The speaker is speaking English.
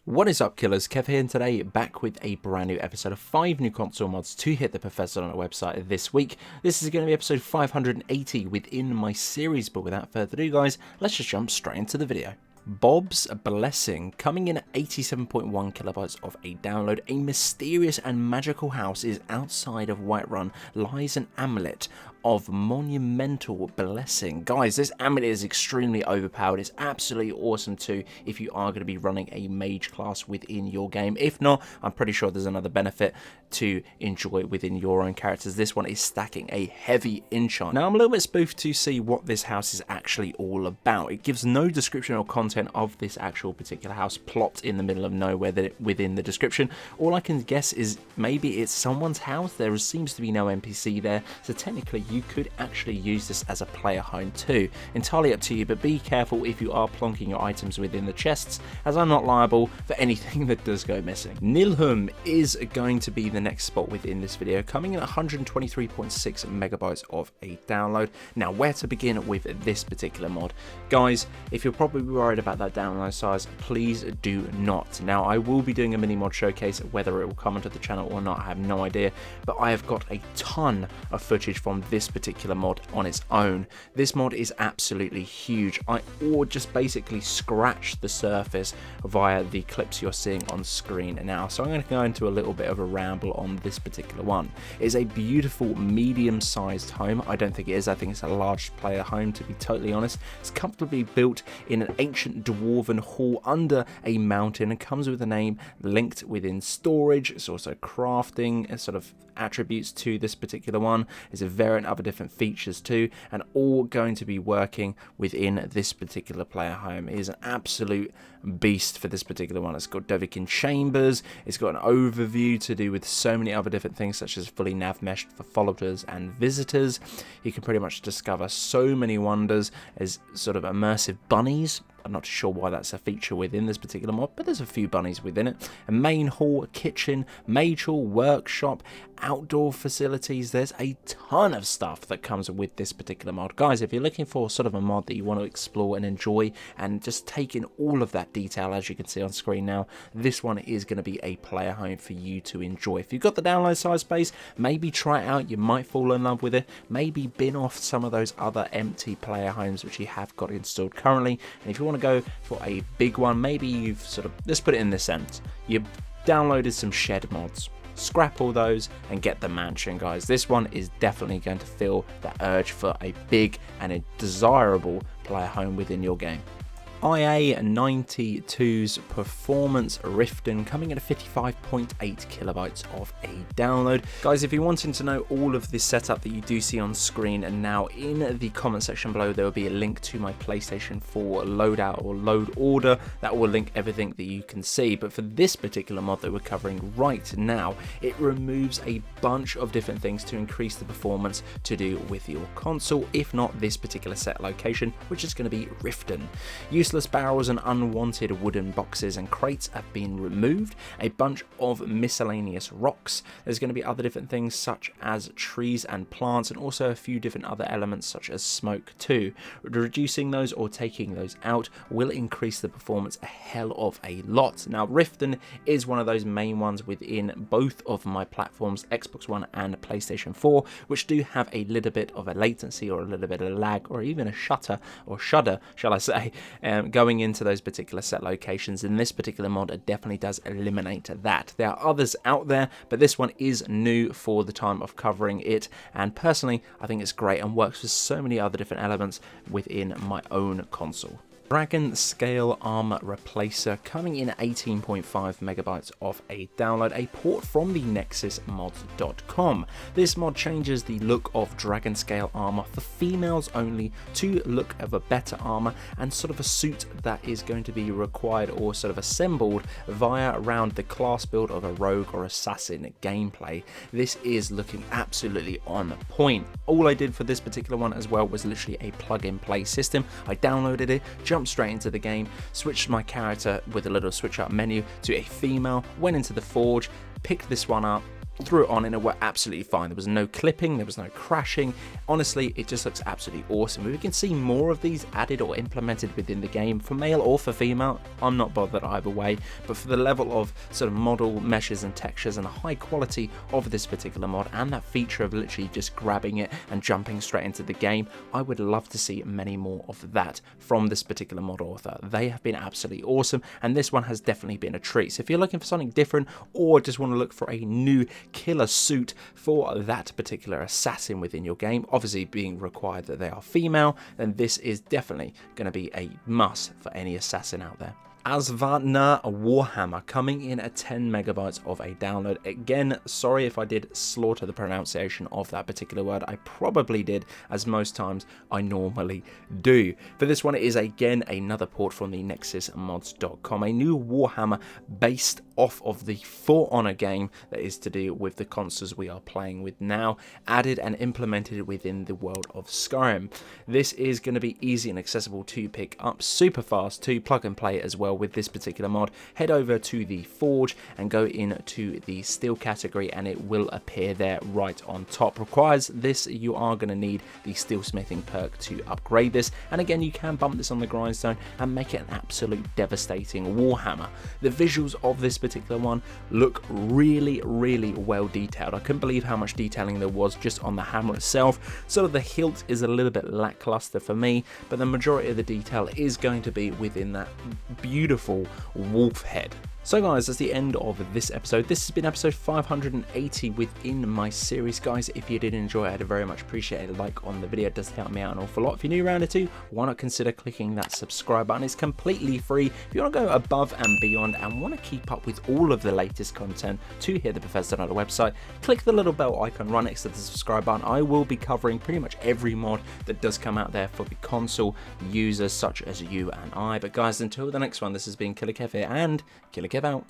What is up, killers? Kev here, and today back with a brand new episode of 5 new console mods to hit the professor on our website this week. This is going to be episode 580 within my series, but without further ado guys, let's just jump straight into the video. Bob's Blessing, coming in at 87.1 kilobytes of a download. A mysterious and magical house is outside of Whiterun, lies an amulet of monumental blessing. Guys, this amulet is extremely overpowered. It's absolutely awesome too if you are going to be running a mage class within your game. If not, I'm pretty sure there's another benefit to enjoy within your own characters. This one is stacking a heavy enchant. Now I'm a little bit spoofed to see what this house is actually all about. It gives no description or content of this actual particular house plopped in the middle of nowhere within the description. All I can guess is maybe it's someone's house. There seems to be no NPC there, so technically you could actually use this as a player home too. Entirely up to you, but be careful if you are plonking your items within the chests, as I'm not liable for anything that does go missing. Niflholm is going to be the next spot within this video, coming in at 123.6 megabytes of a download. Now, where to begin with this particular mod? Guys, if you're probably worried about that download size, please do not. Now, I will be doing a mini mod showcase. Whether it will come onto the channel or not, I have no idea, but I have got a ton of footage from this particular mod on its own. This mod is absolutely huge. I just basically scratched the surface via the clips you're seeing on screen now, so I'm going to go into a little bit of a ramble on this particular one. It is a beautiful medium-sized home. I don't think it is. I think it's a large player home, to be totally honest. It's comfortably built in an ancient dwarven hall under a mountain and comes with a name linked within storage. It's also crafting sort of attributes to this particular one. There's a variant of other different features too, and all going to be working within this particular player home. It is an absolute beast for this particular one. It's got Dovikin chambers, it's got an overview to do with so many other different things, such as fully nav meshed for followers and visitors. You can pretty much discover so many wonders as sort of immersive bunnies. I'm not sure why that's a feature within this particular mod, but there's a few bunnies within it. A main hall, kitchen, mage hall, workshop, outdoor facilities. There's a ton of stuff that comes with this particular mod. Guys, if you're looking for sort of a mod that you want to explore and enjoy and just take in all of that detail, as you can see on screen now, this one is going to be a player home for you to enjoy. If you've got the download size space, maybe try it out. You might fall in love with it. Maybe bin off some of those other empty player homes which you have got installed currently. And if you want to go for a big one, maybe you've sort of, let's put it in this sense, you downloaded some shed mods, scrap all those and get the mansion. Guys, this one is definitely going to feel that urge for a big and a desirable player home within your game. IA92's Performance Riften, coming at a 55.8 kilobytes of a download. Guys, if you're wanting to know all of this setup that you do see on screen, and now in the comment section below there will be a link to my PlayStation 4 loadout or load order that will link everything that you can see. But for this particular mod that we're covering right now, it removes a bunch of different things to increase the performance to do with your console, if not this particular set location, which is going to be Riften. Useless barrels and unwanted wooden boxes and crates have been removed. A bunch of miscellaneous rocks. There's going to be other different things such as trees and plants, and also a few different other elements such as smoke too. Reducing those or taking those out will increase the performance a hell of a lot. Now, Riften is one of those main ones within both of my platforms, Xbox One and PlayStation 4, which do have a little bit of a latency or a little bit of lag or even a shudder, shall I say, going into those particular set locations. And this particular mod definitely does eliminate that. There are others out there, but this one is new for the time of covering it, and personally I think it's great and works with so many other different elements within my own console. Dragon Scale Armor Replacer, coming in at 18.5 megabytes of a download, a port from the nexusmods.com. This mod changes the look of Dragon Scale armor for females only to look of a better armor and sort of a suit that is going to be required or sort of assembled via around the class build of a rogue or assassin gameplay. This is looking absolutely on point. All I did for this particular one as well was literally a plug and play system. I downloaded it, jumped straight into the game, switched my character with a little switch up menu to a female, went into the forge, picked this one up, threw it on and it worked absolutely fine. There was no clipping, there was no crashing. Honestly, it just looks absolutely awesome. We can see more of these added or implemented within the game for male or for female. I'm not bothered either way, but for the level of sort of model meshes and textures and the high quality of this particular mod and that feature of literally just grabbing it and jumping straight into the game, I would love to see many more of that from this particular mod author. They have been absolutely awesome, and this one has definitely been a treat. So if you're looking for something different or just want to look for a new killer suit for that particular assassin within your game, obviously being required that they are female, then this is definitely going to be a must for any assassin out there. Azvana A Warhammer, coming in at 10 megabytes of a download. Again, sorry if I did slaughter the pronunciation of that particular word. I probably did, as most times I normally do. For this one, it is again another port from the nexusmods.com, a new Warhammer based off of the For Honor game that is to do with the consoles we are playing with now, added and implemented within the world of Skyrim. This is going to be easy and accessible to pick up, super fast to plug and play as well. With this particular mod, head over to the Forge and go into the steel category and it will appear there right on top. Requires this, you are going to need the steelsmithing perk to upgrade this, and again you can bump this on the grindstone and make it an absolute devastating Warhammer. The visuals of this particular one look really well detailed. I couldn't believe how much detailing there was just on the hammer itself. Sort of the hilt is a little bit lackluster for me, but the majority of the detail is going to be within that beautiful wolf head. So guys, that's the end of this episode. This has been episode 580 within my series. Guys, if you did enjoy it, I'd very much appreciate a like on the video. It does help me out an awful lot. If you're new around it too, why not consider clicking that subscribe button? It's completely free. If you want to go above and beyond and want to keep up with all of the latest content to hear the Professor on the website, click the little bell icon right next to the subscribe button. I will be covering pretty much every mod that does come out there for the console users such as you and I. But guys, until the next one, this has been Killerkev here, and Killerkev out.